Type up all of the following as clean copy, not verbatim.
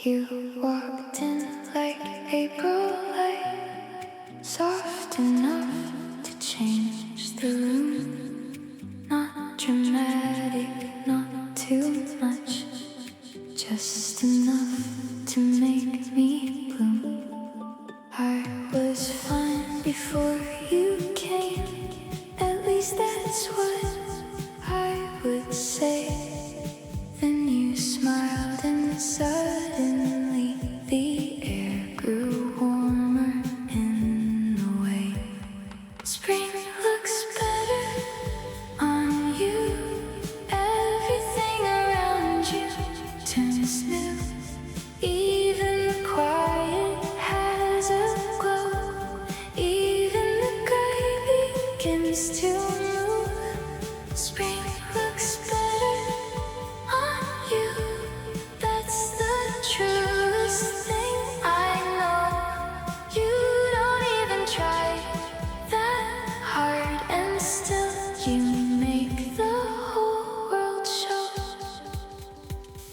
You walked in like April light, soft enough to change the room. Not dramatic, not too much, just enough to make me bloom. I was fine before you came, at least that's what I would say. Then you smiled and suddenly the air grew warmer in a way. Spring looks better on you. Everything around you turns new. Even the quiet has a glow. Even the gray begins to move. Spring looks better on you. That's the truest thing I know. You don't even try that hard, and still you make the whole world show.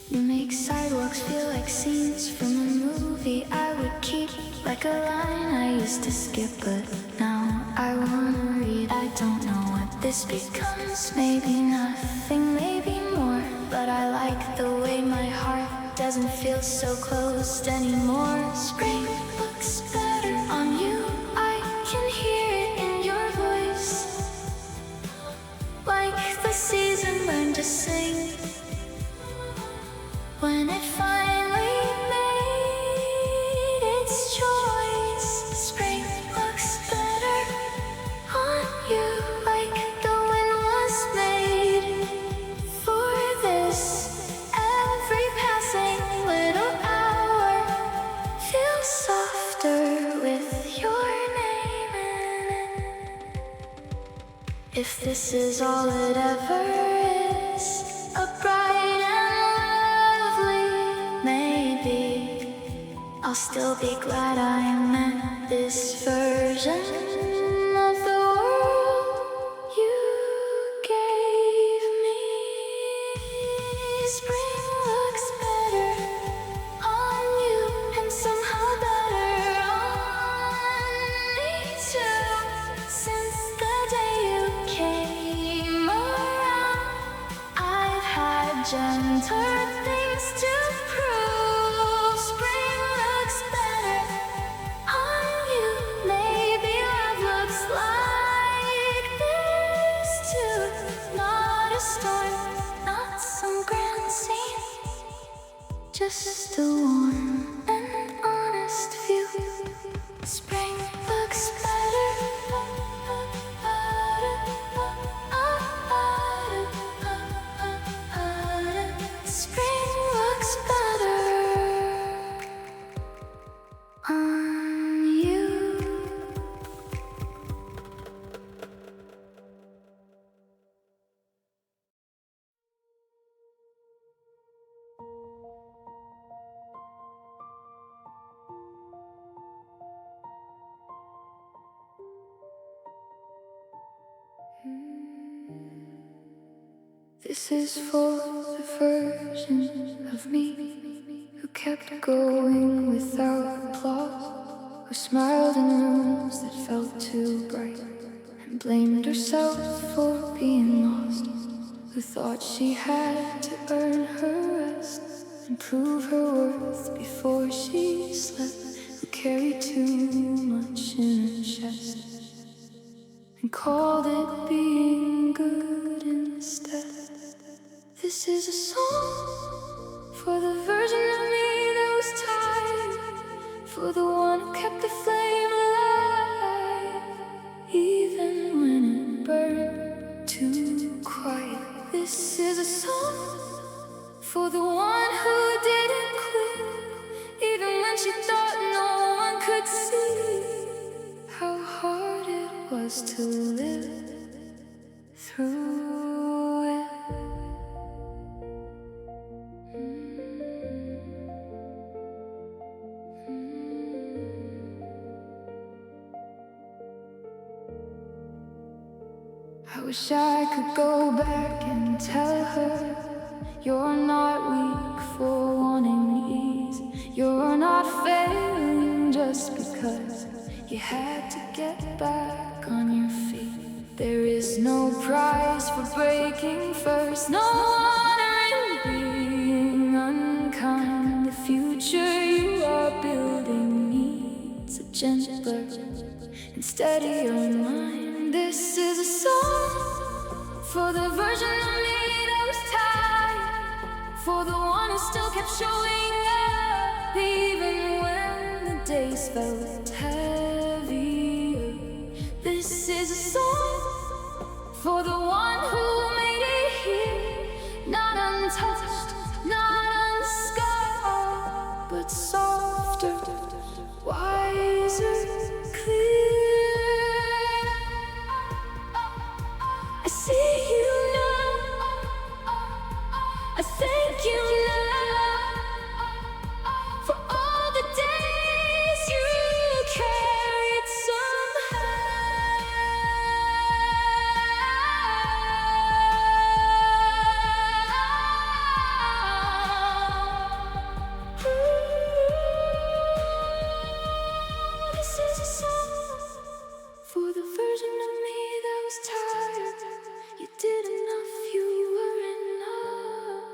You make sidewalks feel like scenes from a movie I would keep, like a line I used to skip, but now I wanna read. I don't know what this becomes. Maybe nothing, maybe more, but I like the way my heart doesn't feel so closed anymore. Spring looks better on you. I can hear it in your voice, like the season learned to sing when it finally made its choice. Spring looks better on you, like the wind was made for this. Every passing little hour feels softer with your name in it. If this is all it ever is, a bright and lovely maybe, I'll still be glad I met this version of the world you gave me. Spring looks better on you, and somehow better on me too. Since the day you came around, I've had gentler things to prove. Spring looks better on you. Maybe love looks like this too. Not a storm, not some grand scene, just a warm and honest view. Spring looks better. Spring looks better on you. This is for the version of me who kept going without applause, who smiled in rooms that felt too bright and blamed herself for being lost, who thought she had to earn her rest and prove her worth before she slept, who carried too much in her chest and called it being good instead. This is a song for the version of me that was tired, for the one who kept the flame alive, even when it burned too quiet. This is a song for the one who didn't quit, even when she thought no one could see how hard it was to live through it. I wish I could go back and tell her you're not weak for wanting ease. had to get back on your feet. There is no prize for breaking first, no honor in being unkind. The future you are building needs a gentler and steadier mind. This is a song for the version of me that was tired, for the one who still kept showing up even when the days felt heavier. This is a song for the one who made it here, not untouched, not unscarred, but softer, wiser, clear. I see you now, I thank you now for all the days you carried somehow. This is a song for the version of me that was tired. You did enough, you were enough.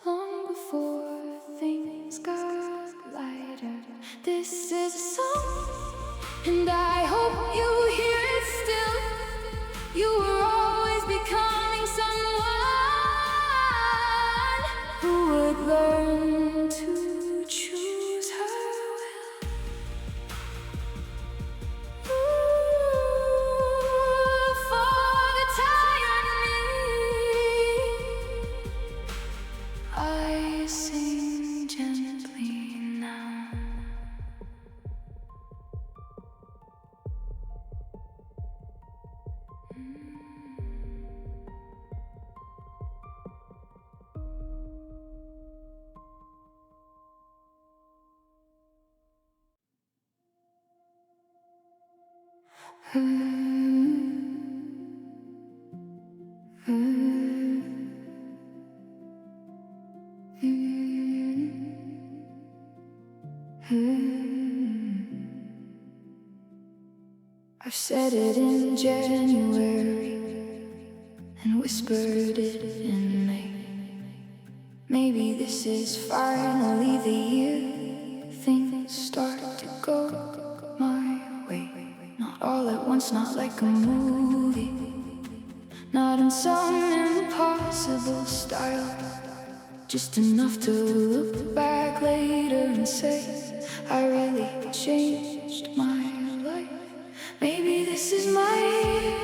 Long before things got lighter. This is a song, and I hope you hear it still. You were always becoming someone who would learn to choose her will. Ooh, for the tired me, I sing gently now. I've said it in January and whispered it in May. Maybe this is finally the year things start to go my way. Not all at once, not like a movie, not in some impossible style. Just enough to look back later and say I really changed my life. Maybe this is my year.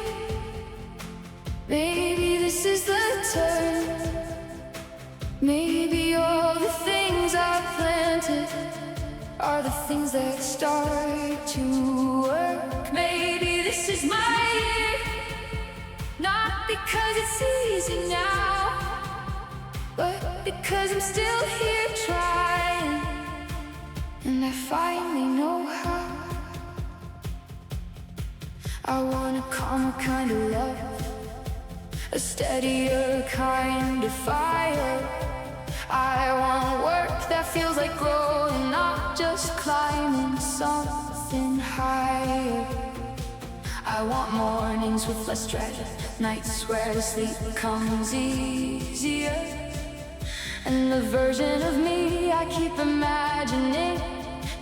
Maybe this is the turn. Maybe all the things I've planted are the things that start to work. Maybe this is my year. Not because it's easy now, but because I'm still here trying, and I finally know how. I want a calmer kind of love, a steadier kind of fire. I want work that feels like growing, not just climbing something higher. I want mornings with less dread, nights where sleep comes easier. And the version of me I keep imagining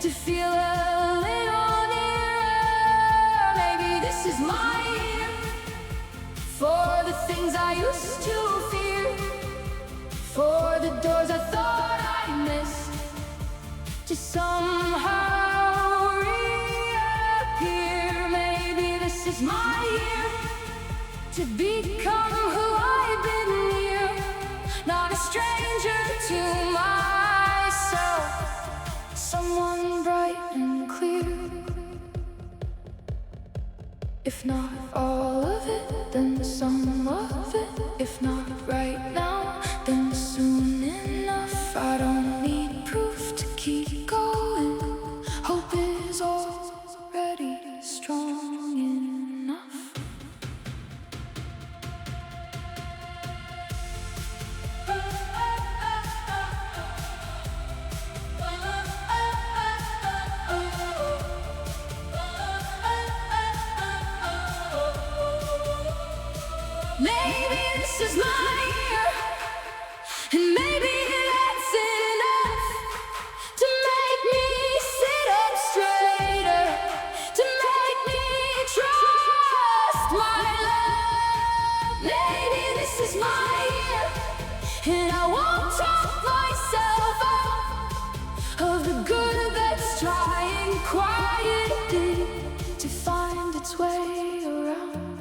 to feel a little nearer. Maybe this is my year for the things I used to fear, for the doors I thought I missed to somehow reappear. Maybe this is my year to become who I've been near, not a stranger to myself, someone bright and clear. If not all of it, then some of it. If not right now, then soon enough. I don't need proof to keep going. Hope is already strong enough. won't talk myself out of the good that's trying quietly to find its way around.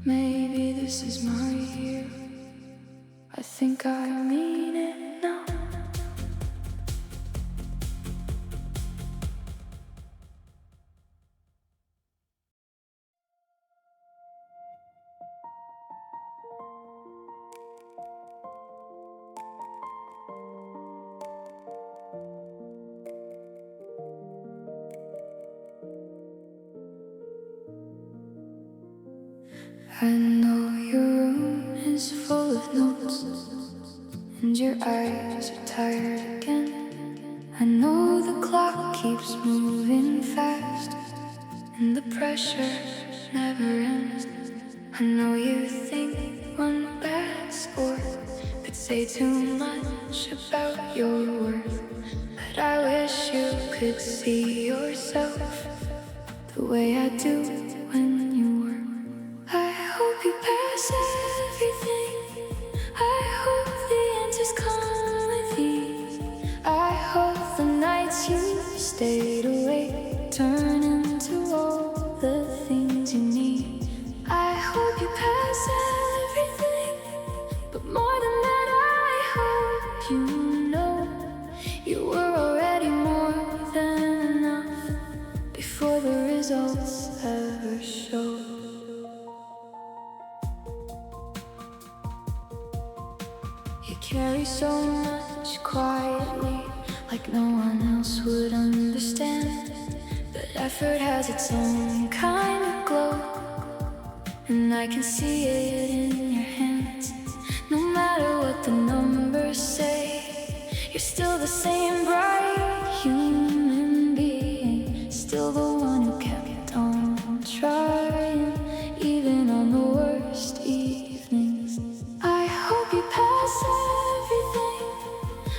Maybe this is my year. I think I mean it now. I know your room is full of notes, and your eyes are tired again. I know the clock keeps moving fast, and the pressure never ends. I know you think one bad score could say too much about your worth, but I wish you could see yourself the way I do when you work. I hope you pass everything. I hope the answers come with ease. I hope the nights you stayed awake turn into all the things you need. I hope you pass everything, but more than that I hope you know you were already more than enough before the results ever showed. Carry so much quietly, like no one else would understand. But effort has its own kind of glow, and I can see it in your hands. No matter what the numbers say, you're still the same bright human being, still the one who kept on trying, even on the worst evenings. I hope you pass everything.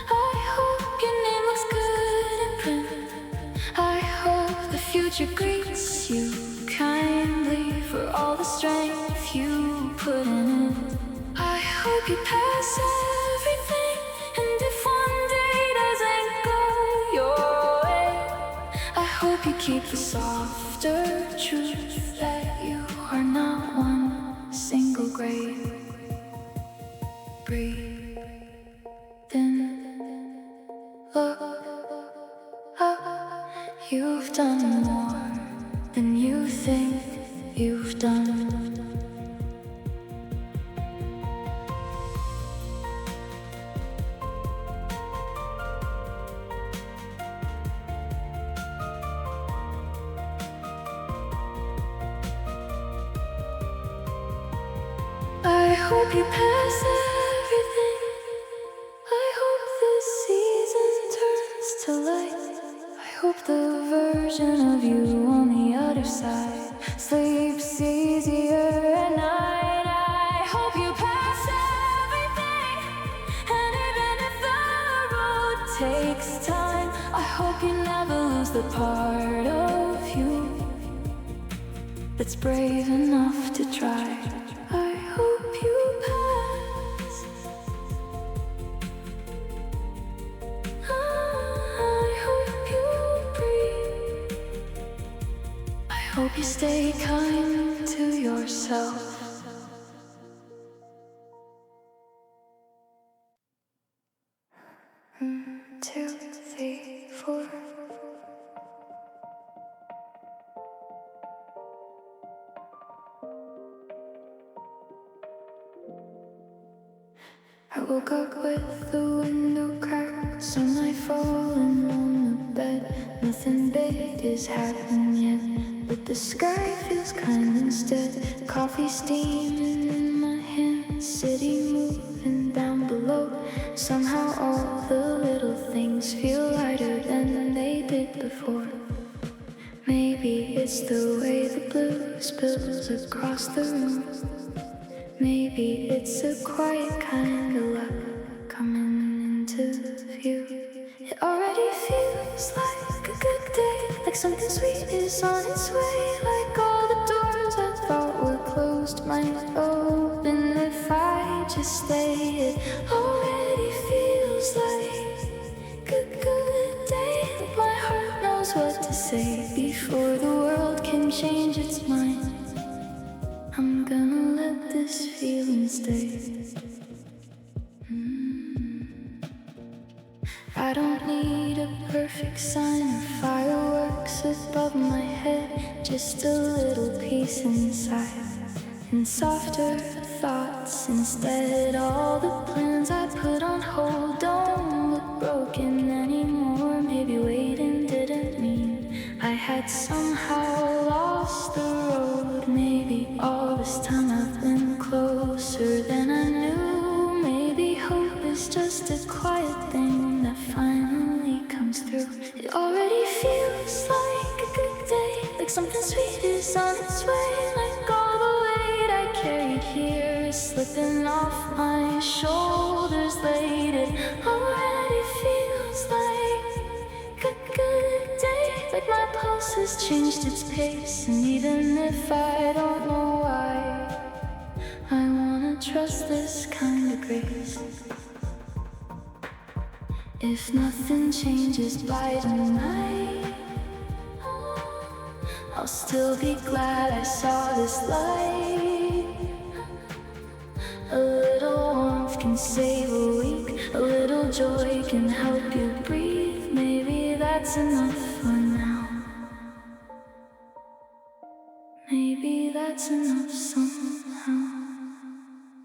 I hope your name looks good in print. I hope the future greets you kindly for all the strength you put in it. I hope you pass everything, and if one day doesn't go your way, I hope you keep the softer truth that you are not one single grave. Breathe in, look up. You've done more than you think you've done. I hope you pass everything. I hope the season turns to light. I hope the version of you on the other side sleeps easier at night. I hope you pass everything, and even if the road takes time, I hope you never lose the part of you that's brave enough to try. I hope you pass. I hope you breathe. I hope you stay kind to yourself. 1, 2, 3, 4. I woke up with the window cracked, sunlight falling on the bed. Nothing big is happening yet, but the sky feels kind instead. Coffee steaming in my hand, city moving down below. Somehow all the little things feel lighter than they did before. Maybe it's the way the blue spills across the room. Maybe it's a quiet kind of luck coming into view. It already feels like a good day, like something sweet is on its way. Like all the doors I thought were closed might open if I just stayed. already feels like a good day. My heart knows what to say before the world can change its mind. I'm gonna let this feeling stay. I don't need a perfect sign or fireworks above my head, just a little peace inside and softer thoughts instead. All the plans I put on hold don't look broken anymore. Maybe waiting didn't mean I had somehow lost the road. Maybe all this time I've been closer than I knew. Maybe hope is just a quiet thing that finally comes through. It already feels like a good day, like something sweet is on its way. Like all the weight I carried here is slipping off my shoulders late. It already feels like a good day, like my pulse has changed its pace. And even if I don't know why, I wanna trust this kind of grace. If nothing changes by tonight, I'll still be glad I saw this light. A little warmth can save a week, a little joy can help you breathe. Maybe that's enough for now. Maybe that's enough somehow.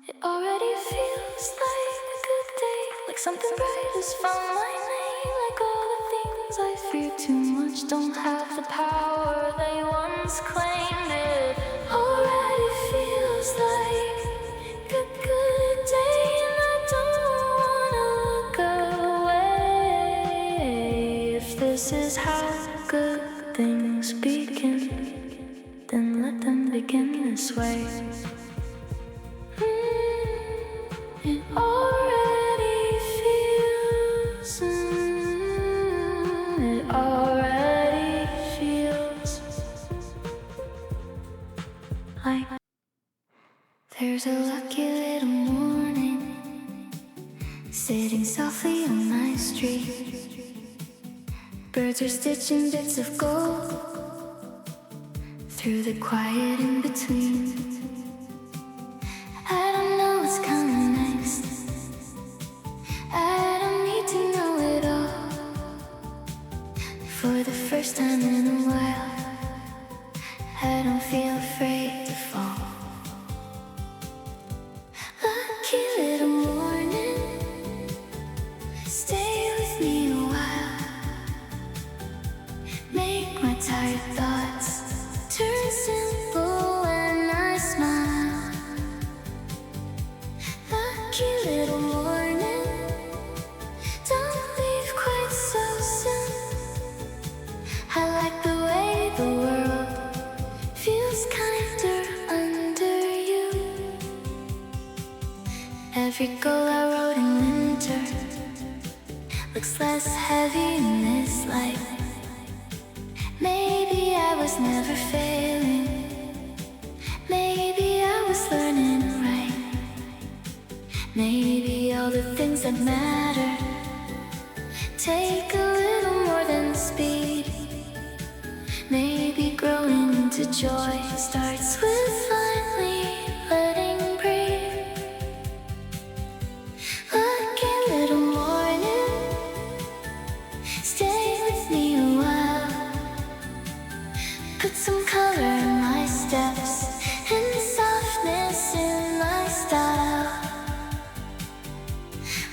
It already feels like a good day, like something bright has found my name. Like all the things I fear too much don't have the power they once claimed. It already feels like a good day, and I don't wanna look away. If this is how good things begin, then let them begin this way. It already feels, it already feels like there's a lucky little morning sitting softly on my street. Birds are stitching bits of gold through the quiet in between. I don't know what's coming next, I don't need to know it all. For the first time in a while, I don't feel afraid to fall. Lucky little morning, stay with me a while. Make my tired thoughts turn simple when I smile. Lucky little morning, don't leave quite so soon. I like the way the world feels kinder under you. Every goal I wrote in winter looks less heavy in this light. Maybe I was never failing, maybe I was learning right. Maybe all the things that matter take a little more than speed. Maybe growing into joy starts with finally letting breathe. Lucky little morning, stay with me a while. Put some color in my steps and softness in my style.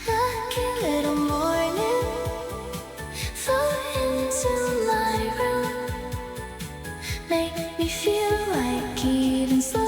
Lucky little morning, float into my room. Make me feel like even so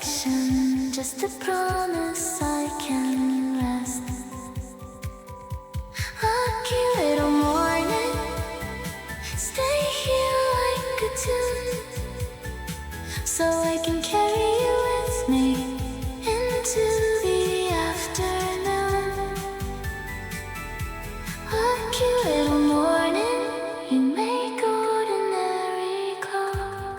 satisfaction, just a promise I can rest. Lucky little morning, stay here like a tune, so I can carry you with me into the afternoon. Lucky little morning, you make ordinary glow.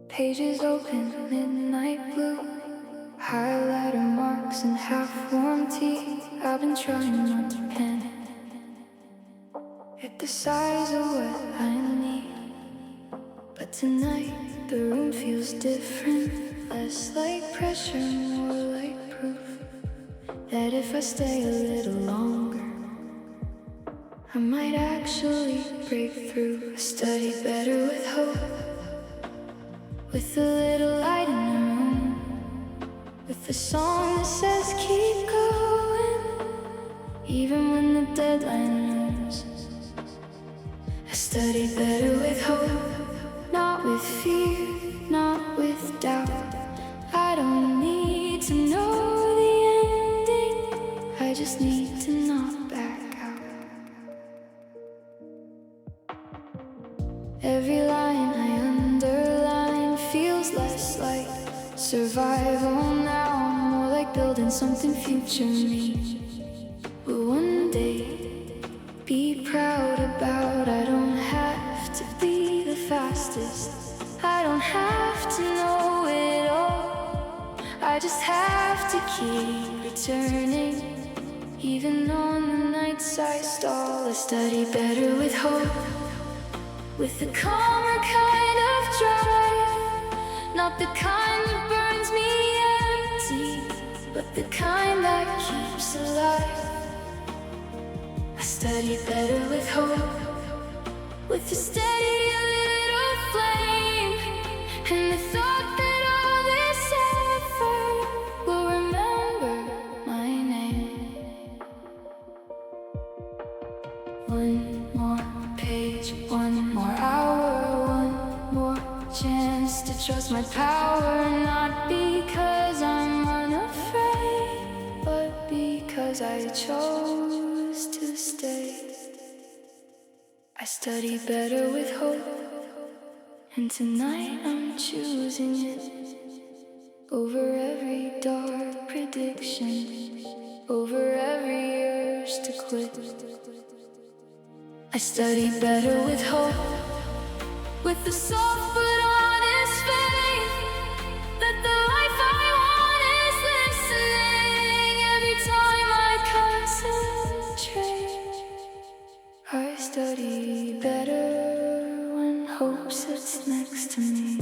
Pages open, midnight blue, highlighter marks and half-warm tea. I've been trying not to panic at the size of what I need, but tonight the room feels different. Less like pressure, more like proof that if I stay a little longer, I might actually break through. I study better with hope, with a little light in the room, with a song that says keep going, even when the deadline looms. I study better with hope, not with fear, not with doubt. I don't need to know the ending, I just need to not back out. Every line I underline feels less like survival now, more like building something future me will one day be proud about. I don't have to be the fastest, I don't have to know it all, I just have to keep returning, even on the nights I stall. I study better with hope, with a calmer kind of drive, not the kind that burns me empty, but the kind that keeps alive. I study better with hope, with a steady little flame, and the thought that all this effort will remember my name. One more page, one more hour, one more chance to trust my power, not because I'm unafraid, but because I chose to stay. I study better with hope, and tonight I'm choosing it over every dark prediction, over every urge to quit. I study better with hope, with the soft but honest faith that the life I want is listening every time I concentrate. I study better when hope sits next to me.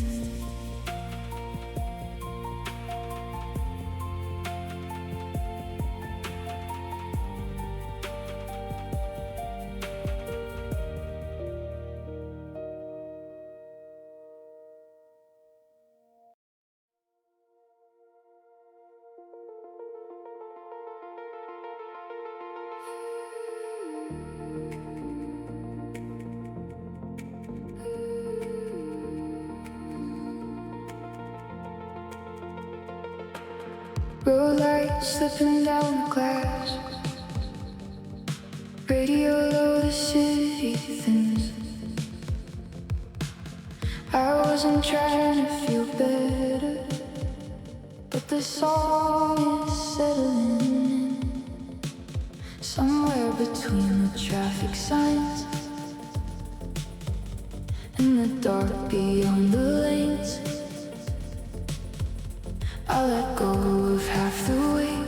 Road lights slipping down the glass, radio low, the city thins. I wasn't trying to feel better, but the song is settling in, somewhere between the traffic signs and the dark beyond the lanes. I let go of half the weight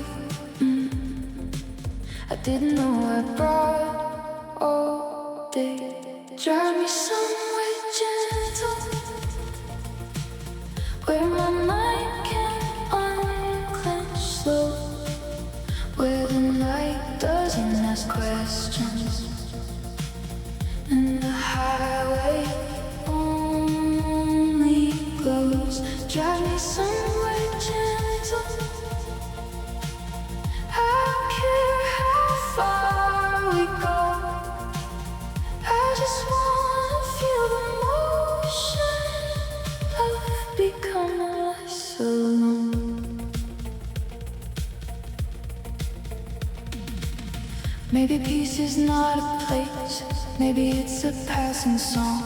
I didn't know I brought all day. Drive me somewhere gentle, where my mind can unclench slow, where the night doesn't ask questions Maybe peace is not a place, maybe it's a passing song.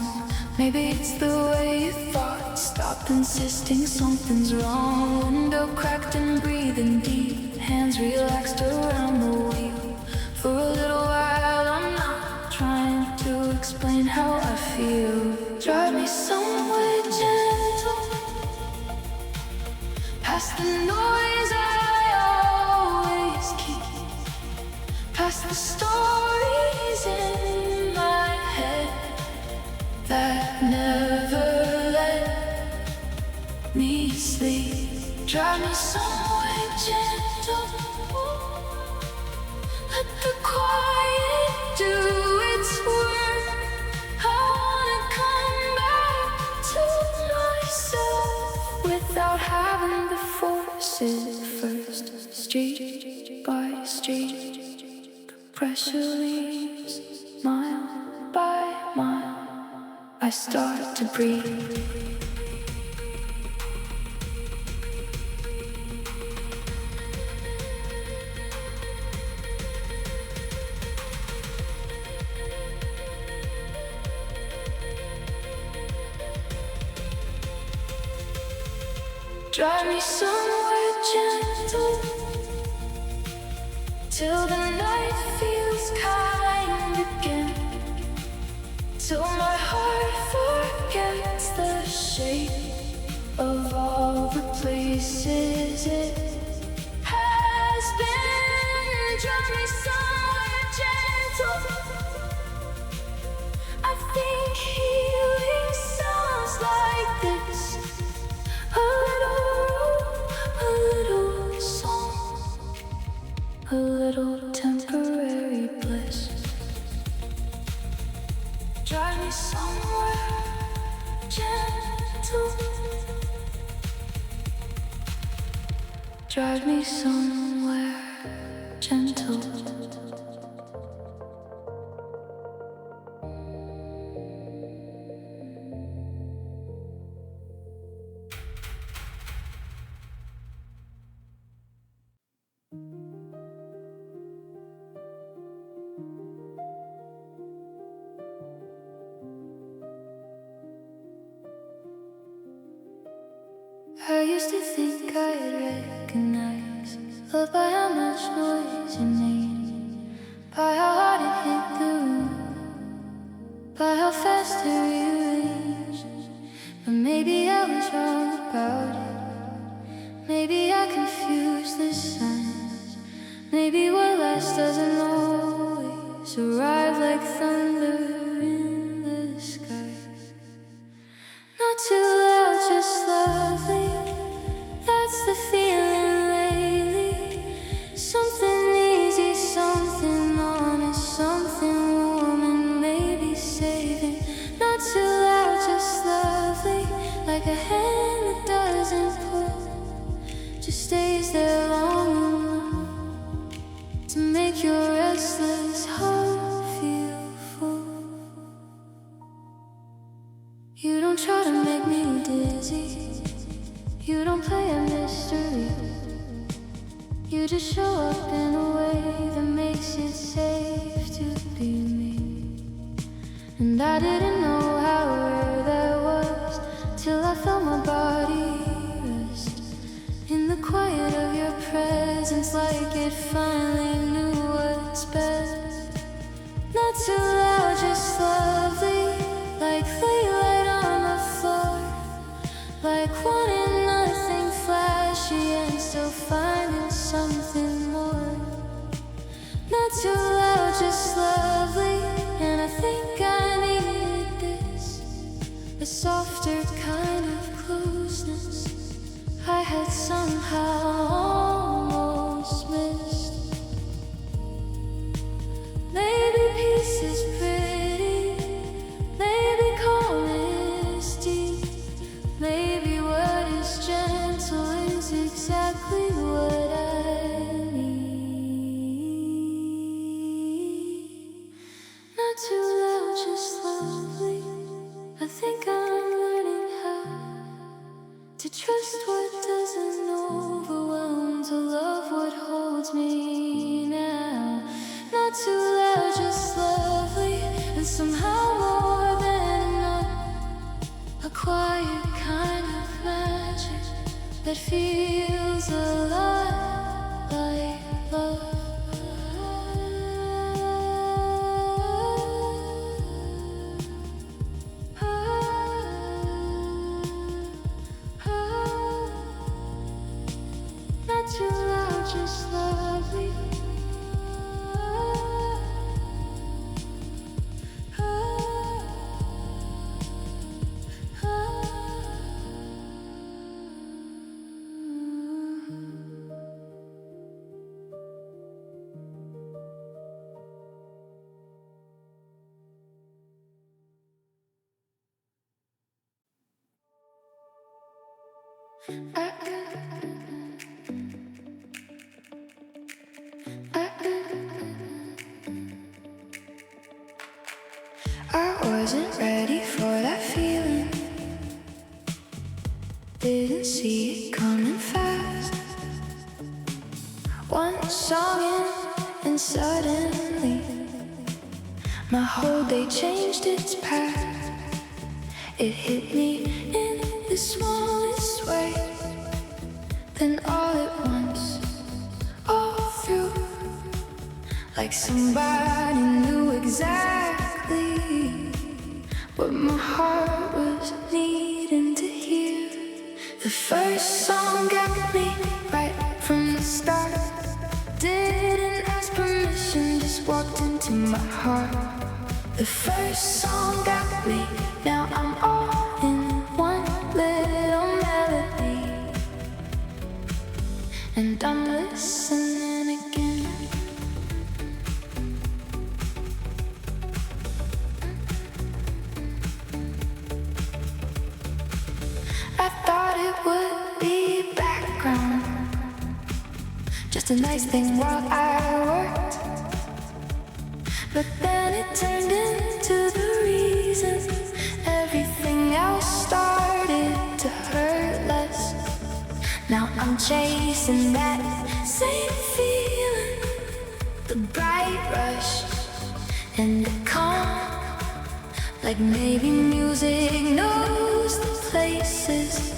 Maybe it's the way you thought, stopped insisting something's wrong. Window cracked and breathing deep, hands relaxed around the wheel. For a little while I'm not trying to explain how I feel. Drive me somewhere gentle, past the noise I always keep, past the stories in my head that never let me sleep. Drive me somewhere gentle, let the quiet do its work. I wanna come back to myself without having to force it first. Street by street, the pressure leaves mile by mile. I start to breathe. Drive me somewhere gentle, till the night feels kind again, till my heart forgets the shape of all the places it has been. Drive me somewhere gentle, I think healing sounds like this. A little song, a little temporary bliss. Drive me somewhere gentle, drive me somewhere gentle. I used to think I'd recognize love by how much noise it made, by how hard it hit the room, by how fast it rearranged. But maybe I was wrong about it. Maybe I confused the signs. Maybe what lasts doesn't always arrive like thunder in the sky. Not too loud, just lovely. That's the feeling lately. Something easy, something honest, something warm and maybe saving. Not too loud, just lovely. Like a hand that doesn't pull, just stays there long enough to make your restless heart feel full. You don't try to make me dizzy, you don't play a mystery. You just show up in a way that makes it safe to be me. And I didn't know how rare that was till I felt my body rest in the quiet of your presence, like it finally knew what's best. Not too loud, just lovely. Like daylight on the floor, like wanting nothing flashy and still finding something more. Not too loud, just lovely. And I think I needed this, a softer kind of closeness I had somehow almost missed. Maybe peace is pretty, maybe calm is deep, maybe what is gentle is exactly what I need. Not too loud, just lovely. I think I'm learning how to trust what doesn't overwhelm, to love what holds me now. Not too loud, just lovely, and somehow more than enough. A quiet kind of magic that feels a lot like love. Not too loud, just lovely. I wasn't ready for that feeling. Didn't see it coming fast. One song in, and suddenly my whole day changed its path. It hit me in the smallest way, then all at once, all through, like somebody knew exactly what my heart was needing to hear. The first song got me right from the start. Didn't ask permission, just walked into my heart. The first song got me, now I'm all in one little melody, and I'm listening again. I thought it would be background, just a nice thing while I worked. But then it turned into the reason everything else started to hurt less. Now I'm chasing that same feeling, the bright rush and the calm. Like maybe music knows the places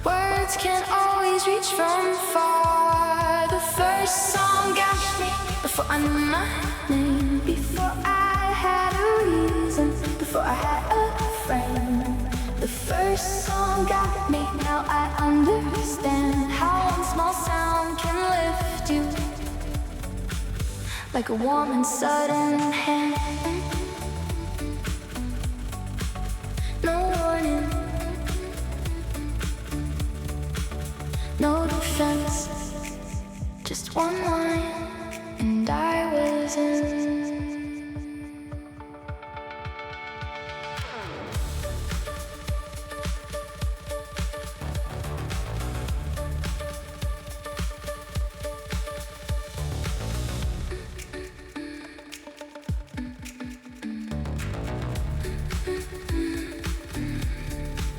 words can't always reach from far. The first song got me before I knew my name, before I had a reason, before I had a friend. The first song got me, now I understand how one small sound can lift you like a warm and sudden hand. No warning, no defense, just one line, and I was in.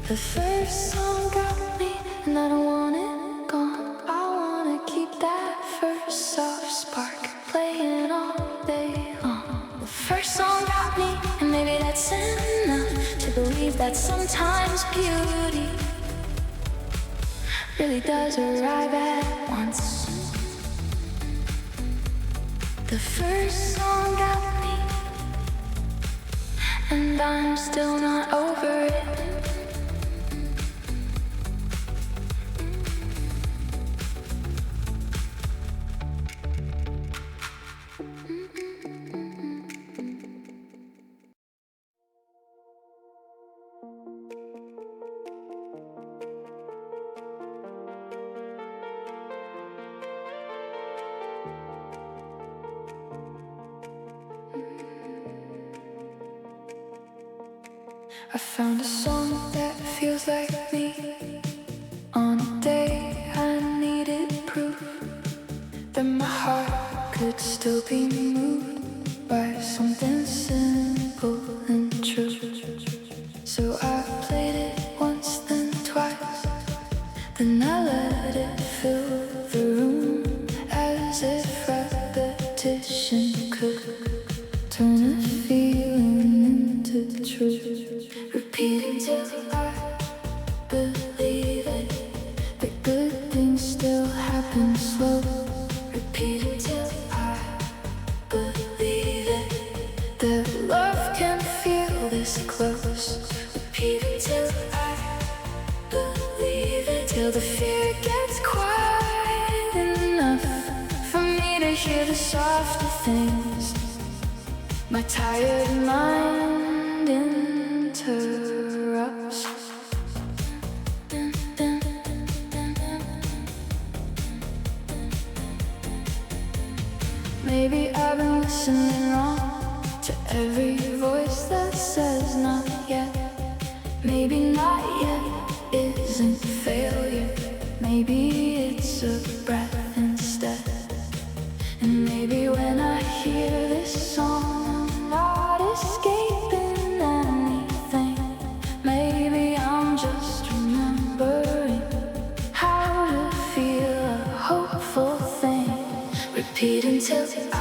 The first song got me, and I don't want it gone. I wanna keep that first soft spark playing all day long. The first song got me, and maybe that's enough to believe that sometimes beauty really does arrive at once. The first song got me, and I'm still not over it. I found a song that feels like me. On a day I needed proof that my heart could still be moved by something simple and true. So I played it once, then twice, then I let it fill the room as if repetition till the fear gets quiet enough for me to hear the softer things. My tired mind interrupts. Maybe I've been listening wrong to every voice that says not yet. Maybe not yet isn't failure. Maybe it's a breath instead. And maybe when I hear this song, I'm not escaping anything. Maybe I'm just remembering how to feel a hopeful thing. Repeat until I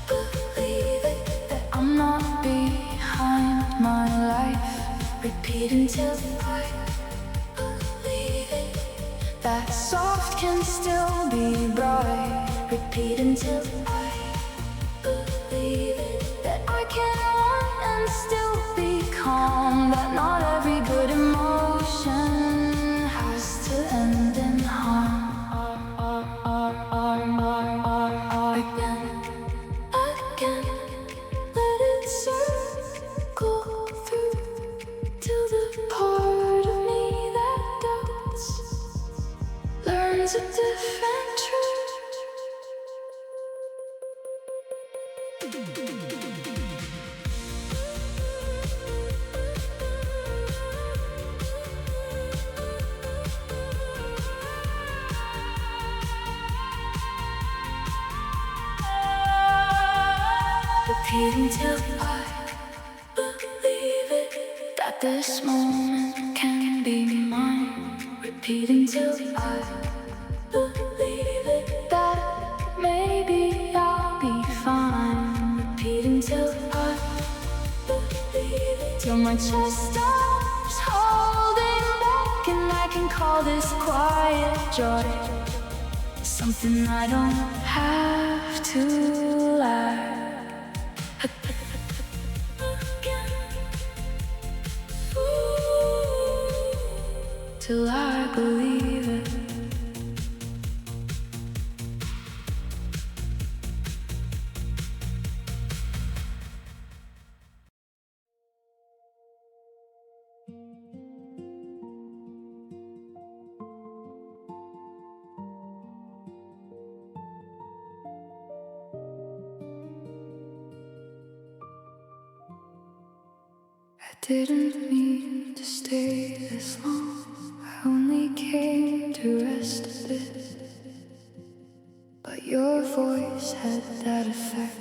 believe it, that I'm not behind my life. Repeat until I believe it, that soft can still be bright. Repeat until I believe it, that I can want and still be calm. That not every good emotion has to end in harm. Again, let it circle through till the part of me that doubts learns a different truth. Repeat until I believe it, that this moment can be mine. Repeat until I believe it, that maybe I'll be fine. Repeat until I believe it, till my chest stops holding back, and I can call this quiet joy something I don't have to lack. Till I believe it. I didn't mean to stay this long. I only came to rest a bit, but your voice had that effect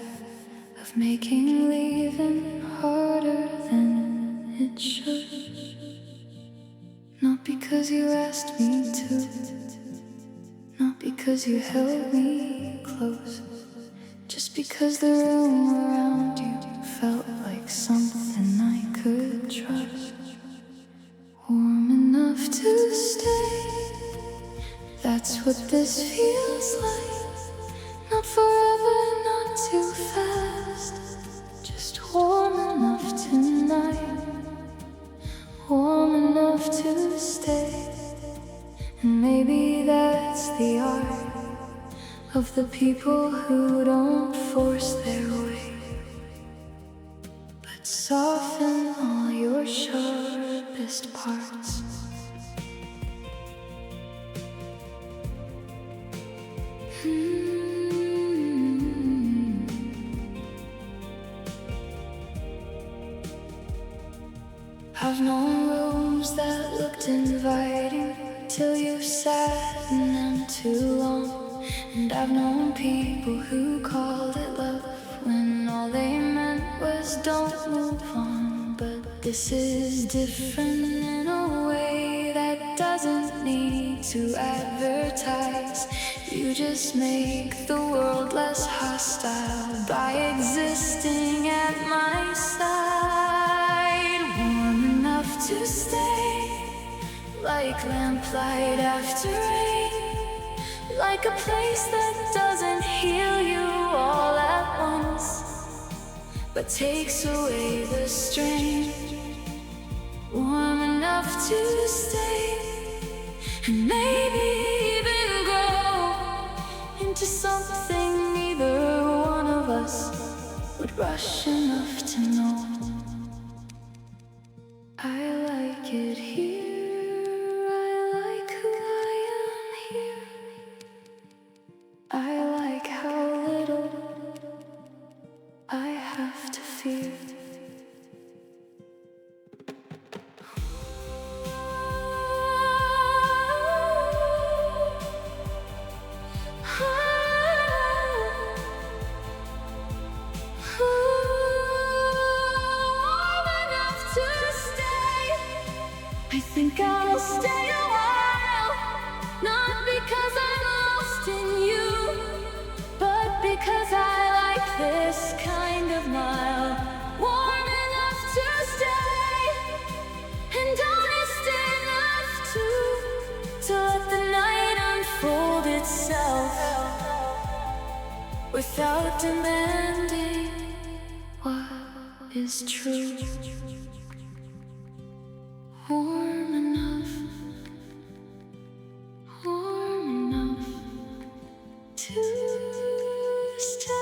of making leaving harder than it should. Not because you asked me to, not because you held me close, just because the room around you felt like something I could trust. Warm enough to stay, that's what this feels like. Not forever, not too fast, just warm enough tonight. Warm enough to stay. And maybe that's the art of the people who don't force their way, but soften all your sharpest parts. I've known rooms that looked inviting till you've sat in them too long. And I've known people who called it love when all they meant was don't move on. But this is different in a way that doesn't need to advertise. You just make the world less hostile by existing at my side. Warm enough to stay, like lamplight after rain, like a place that doesn't heal you all at once, but takes away the strain. Warm enough to stay, and rush enough to know I like it here, I like who I am here, I like how little I have to fear. I think I'll stay a while, not because I'm lost in you, but because I like this kind of mile, warm enough to stay, and honest enough to let the night unfold itself, without demanding what is true. Warm enough to stay.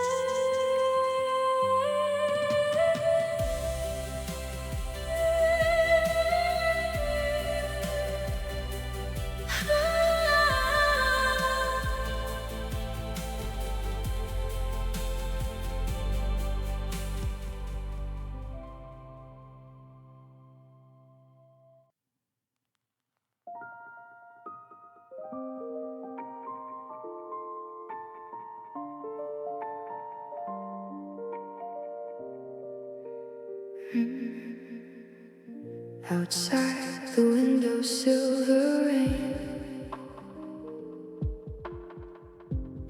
Outside the window, silver rain.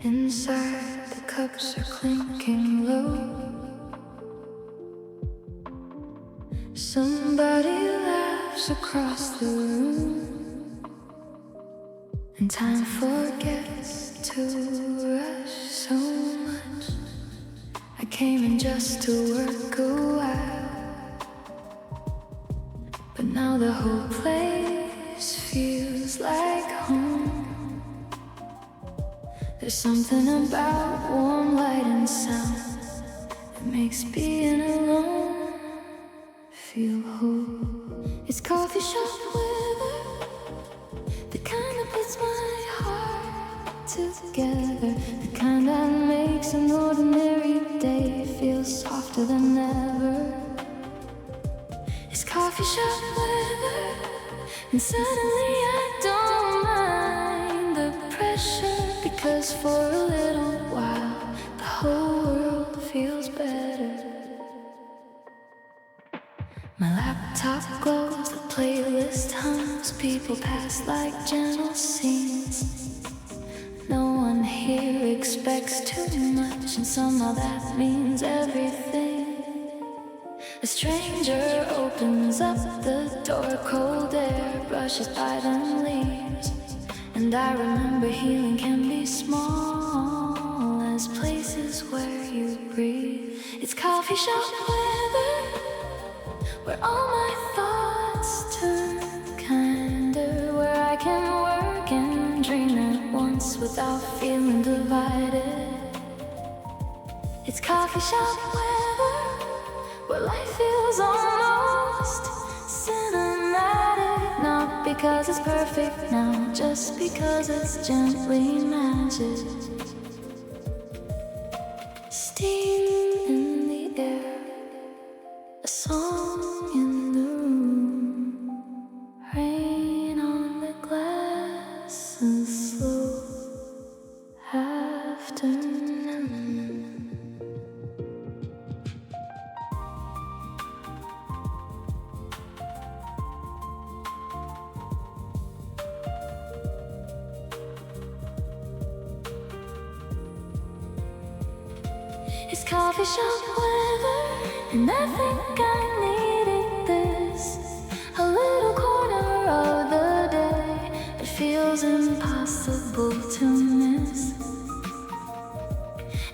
Inside, the cups are clinking low. Somebody laughs across the room, and time forgets to rush so much. I came in just to work a while, but now the whole place feels like home. There's something about warm light and sound that makes being alone feel whole. It's coffee shop weather, the kind that puts my heart together, the kind that makes an ordinary day feel softer than ever. It's coffee shop weather, and suddenly I don't mind the pressure, because for a little while the whole world feels better. My laptop glows, the playlist hums, people pass like gentle scenes. No one here expects too much, and somehow that means everything. A stranger opens up the door, cold air brushes by then leaves, and I remember healing can be small as places where you breathe. It's coffee shop weather, where all my thoughts turn kinder, where I can work and dream at once without feeling divided. It's coffee shop weather, where life feels almost cinematic, not because it's perfect now, just because it's gently magic. Steam in the air, a song in the room, rain on the glass, a slow afternoon. It's coffee shop weather, and I think I needed this. A little corner of the day, it feels impossible to miss.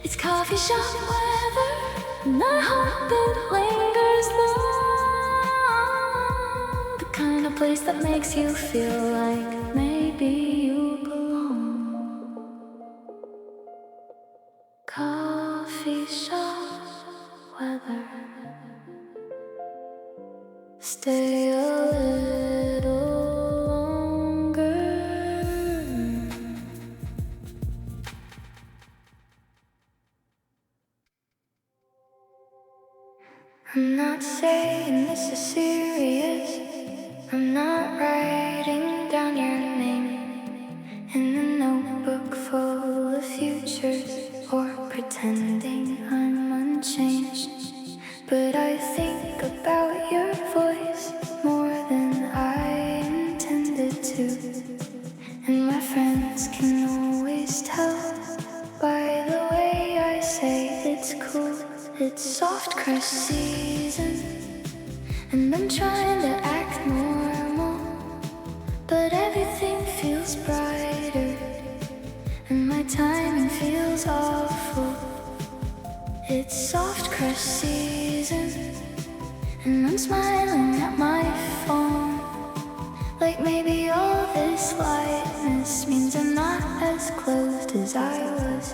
It's coffee shop weather, and I hope it lingers long. The kind of place that makes you feel like maybe you belong. Coffee shop weather. stay a little longer. I'm not saying this is serious. I'm not writing down your name in a notebook full of futures or pretending I'm unchanged. But I think about your voice more than I intended to. And my friends can always tell by the way I say it's cool. It's soft crush season, and I'm trying to act normal, but everything feels brighter, and my timing feels awful. It's soft crush season, and I'm smiling at my phone, like maybe all this lightness means I'm not as closed as I was.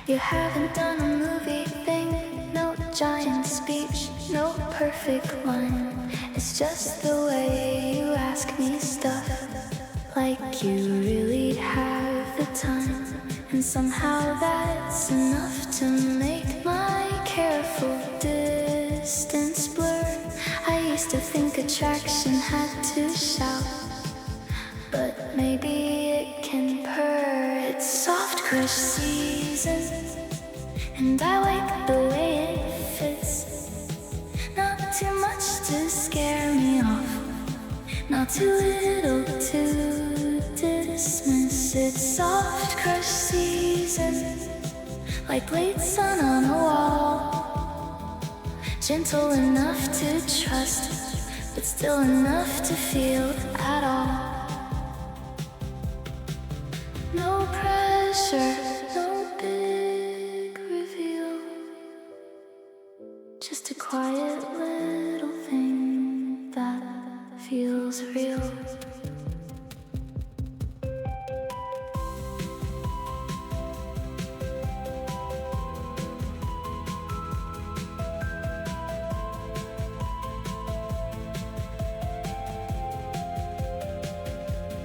You haven't done a movie thing, no giant speech, no perfect line. It's just the way you ask me stuff, like you really have the time. And somehow that's enough to make my careful distance blur. I used to think attraction had to shout, but maybe it can purr. It's soft crush season, and I like the way it fits. Not too much to scare me off, not too little to dismiss. It's soft crush season, like late sun on a wall, gentle enough to trust, but still enough to feel at all. No pressure, no big reveal, just a quiet little thing that feels real.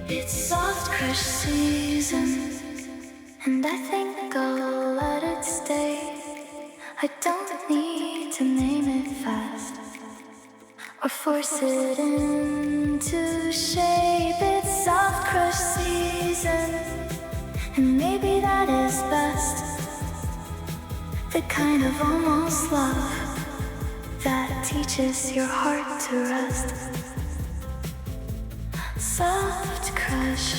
It's soft crush season, and I think I'll let it stay. I don't need to name it fast or force it into shape. It's soft crush season, and maybe that is best. The kind of almost love that teaches your heart to rest. Soft crush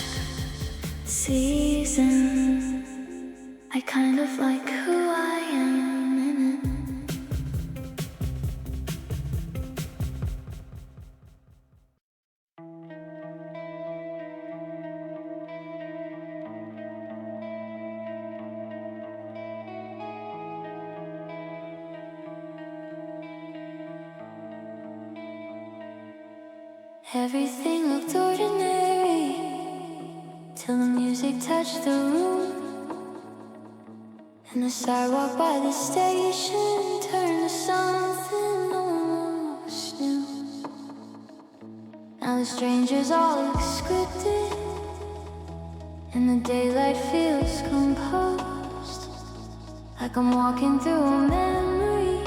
season, I kind of like who I am in it. Everything looked ordinary till the music touched the room, and the sidewalk by the station turned to something almost new. Now the strangers all look scripted, and the daylight feels composed, like I'm walking through a memory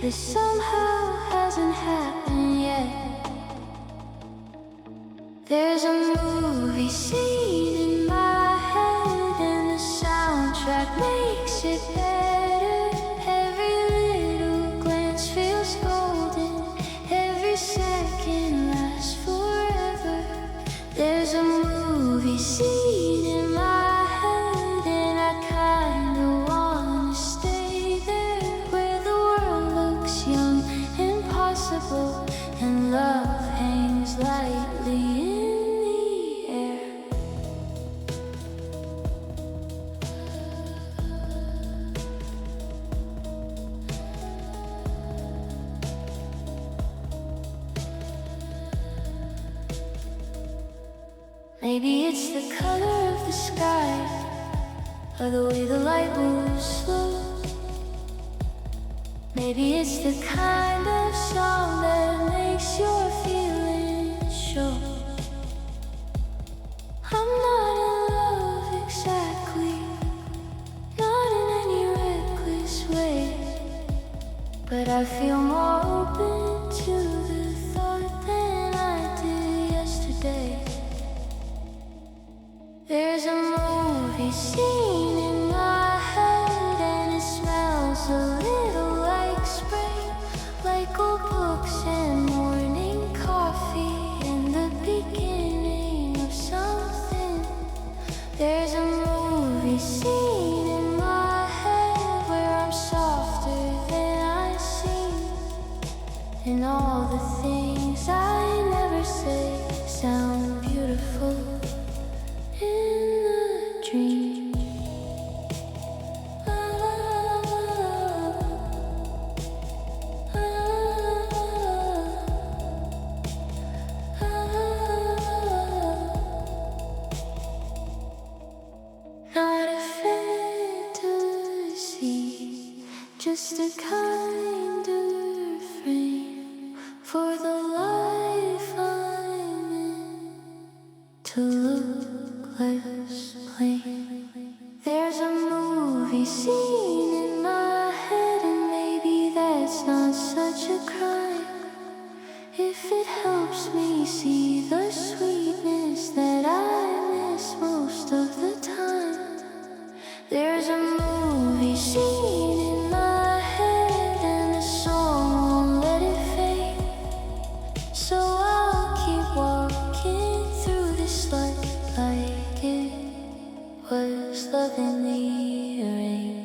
that somehow hasn't happened yet. There's a movie scene in my head, and the soundtrack makes it better. Every little glance feels golden, every second lasts forever. There's a movie scene in my head, and I kinda wanna stay there, where the world looks young and possible, and love hangs lightly in. Maybe it's the color of the sky, or the way the light moves slow, Maybe it's the kind of song that makes your feelings show. I'm not in love exactly, not in any reckless way, but I feel more open to the thought than I did yesterday. There's a movie scene in my head and it smells a little like spring, like old books and morning coffee and the beginning of something. There's a movie scene in my head where I'm softer than I seem, and all the things I never say sound beautiful in a dream. Not a fantasy, just a kinder frame for the life I'm in to look less plain. There's a movie scene in my head, and maybe that's not such a crime if it helps me see the sweetness that I miss most of the time. There's a movie scene in my head, and the song won't let it fade, so I'll keep walking through this life like it was love in the rain.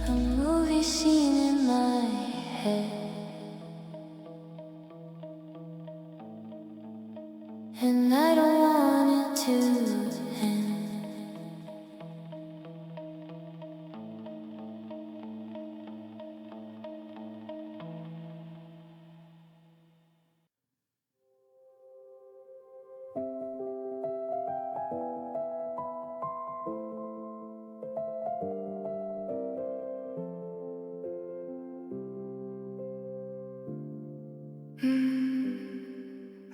A movie scene in my head, and I don't want it to end.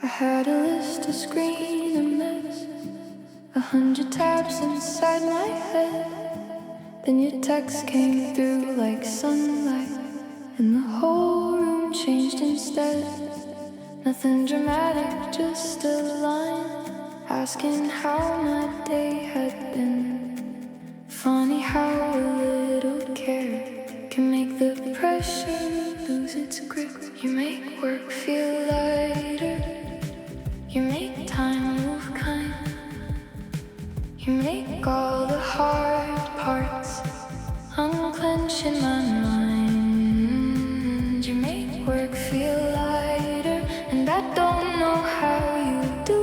I had a list to screen a mess, 100 tabs inside my head. Then your text came through like sunlight, and the whole room changed instead. Nothing dramatic, just a line asking how my day had been. Funny how a little care can make the pressure lose its grip. You make work feel lighter, you make time move kind, you make all the hard parts unclench in my mind. You make work feel lighter, and I don't know how you do,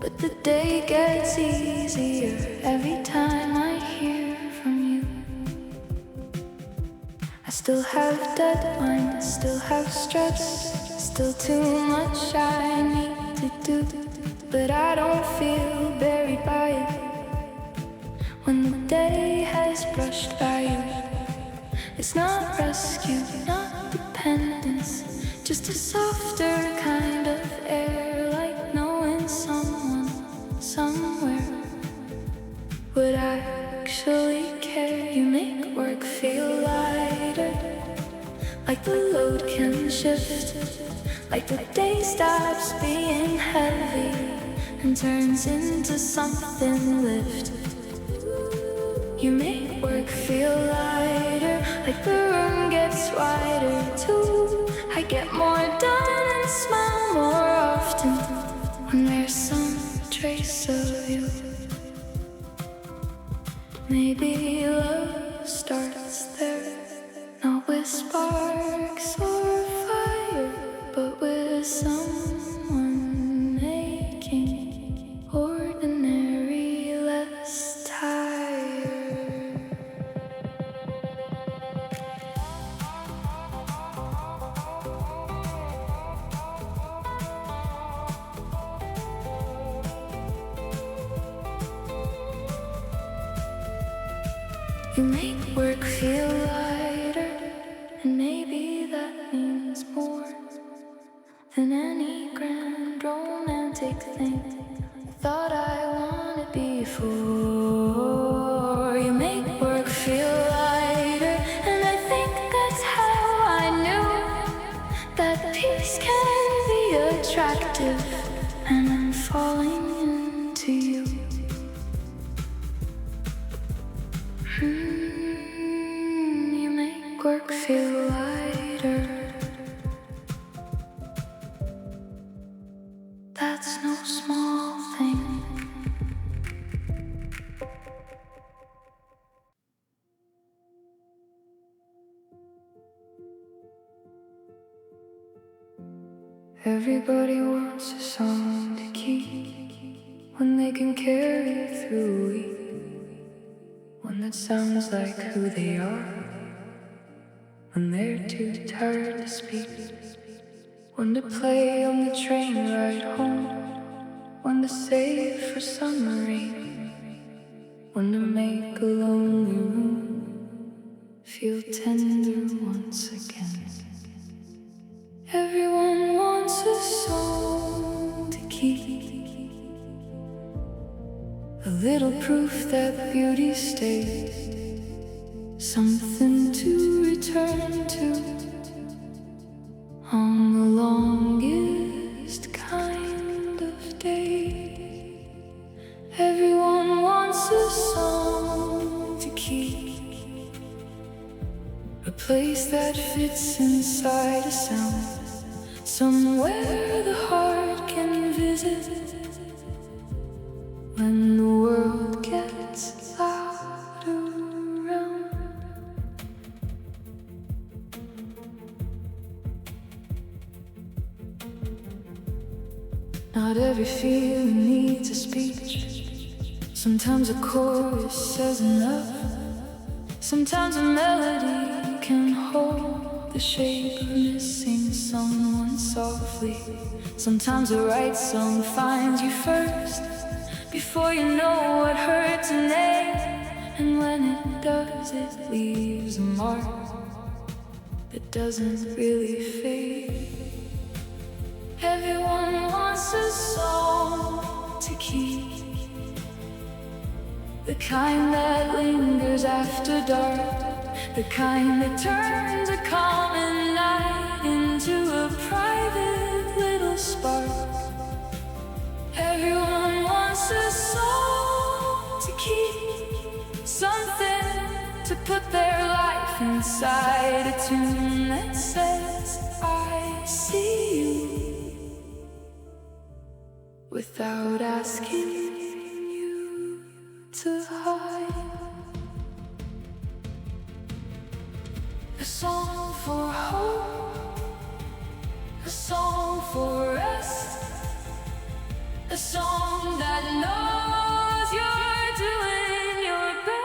but the day gets easier every time I hear from you. I still have deadlines, still have stress, still too much I need to do, but I don't feel buried by it when the day has brushed by you. It's not rescue, not dependence, just a softer kind of air, like knowing someone somewhere would actually care. You make work feel lighter, like the load can shift, like the day stops being heavy and turns into something lift. You make work feel lighter, like the room gets wider too. I get more done and smile more often when there's some trace of you. Maybe love starts there, not with sparks or fire, but with someone making ordinary less tired. You make work feel lighter, and maybe that means more than any grand romantic thing I thought I wanted before. You make work feel lighter, and I think that's how I knew that peace can be attractive, and I'm falling into you. You make work feel lighter. That's no small thing. Everybody wants a song to keep when they can carry through a week. One that sounds like who they are when they're too tired to speak. One to play on the train ride home. One to save for summer rain. One to make a lonely room feel tender once again. Everyone wants a song to keep, a little proof that beauty stays, something to return to on the longest kind of day. Everyone wants a song to keep, a place that fits inside a sound, somewhere the heart can visit when the world gets loud around. Not every feeling needs a speech. Sometimes a chorus says enough. Sometimes a melody can hold the shape of missing someone softly. Sometimes the right song finds you first, before you know what hurts and aches. And when it does, it leaves a mark that doesn't really fade. Everyone wants a song to keep, the kind that lingers after dark, the kind that turns a common night into a private little spark. Everyone wants a song to keep, something to put their life inside, a tune that says I see you, without asking you to hide. A song for hope, a song for rest, a song that knows you're doing your best.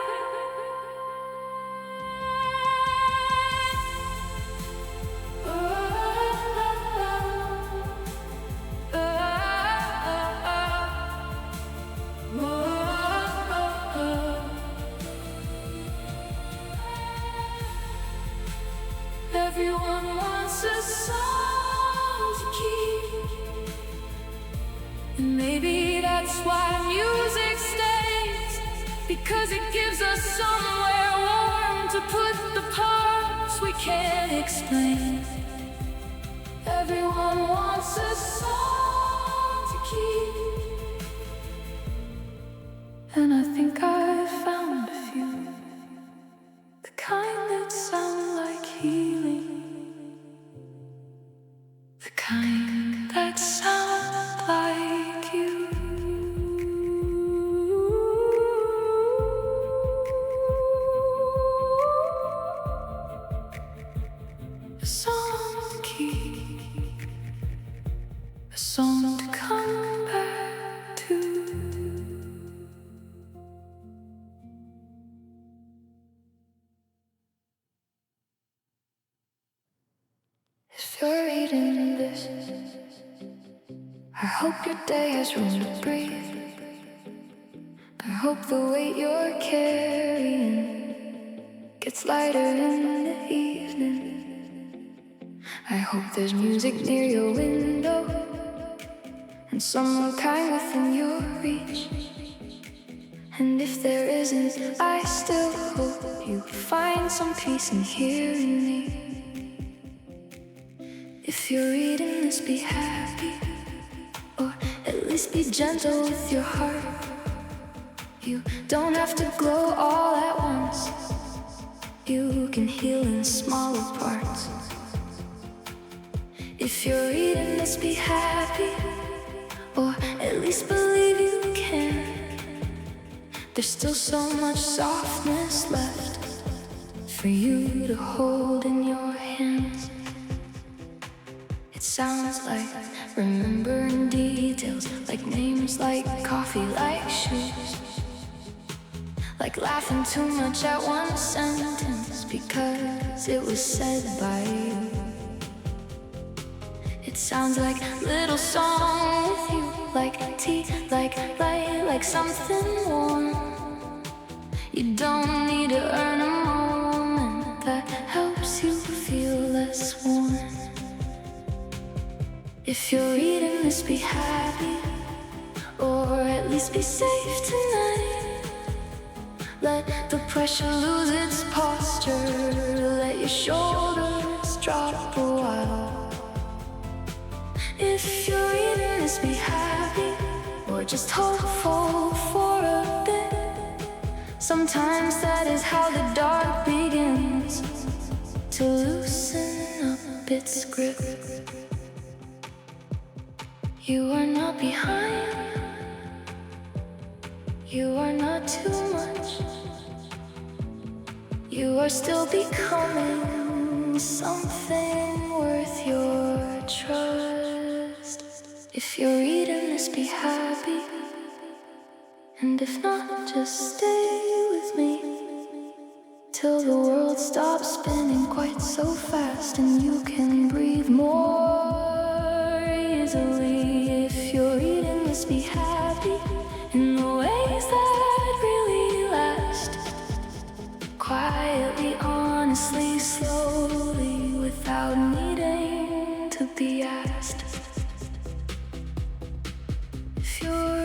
Everyone wants a song to keep, and maybe that's why music stays, because it gives us somewhere warm to put the parts we can't explain. Everyone wants a song to keep, and I think I found a few, the kind that sound like healing, the kind that sound like you. A song to keep, a song to come back to. If you're reading this, I hope your day has room to breathe. I hope the weight you're carrying gets lighter in the evening. I hope there's music near your window and someone kind within your reach. And if there isn't, I still hope you find some peace in hearing me. If you're reading this, be happy, or at least be gentle with your heart. You don't have to glow all at once. You can heal in smaller parts. If you're reading this, be happy, or at least believe you can. There's still so much softness left for you to hold in your hands. It sounds like remembering details, like names, like coffee, like shoes, like laughing too much at one sentence because it was said by you. It sounds like little song with you, like tea, like light, like something warm. You don't need to earn a moment that helps you feel less warm. If you're reading this, be happy, or at least be safe tonight. Let the pressure lose its posture, let your shoulders drop a while. If you're reading this, be happy, or just hopeful for a bit. Sometimes that is how the dark begins to loosen up its grip. You are not behind, you are not too much. You are still becoming something worth your trust. If you're reading this, be happy, and if not, just stay with me till the world stops spinning quite so fast and you can breathe more easily. If you're reading this, be happy in the ways that really last. Quietly, honestly, slowly, without needing to be asked. If you're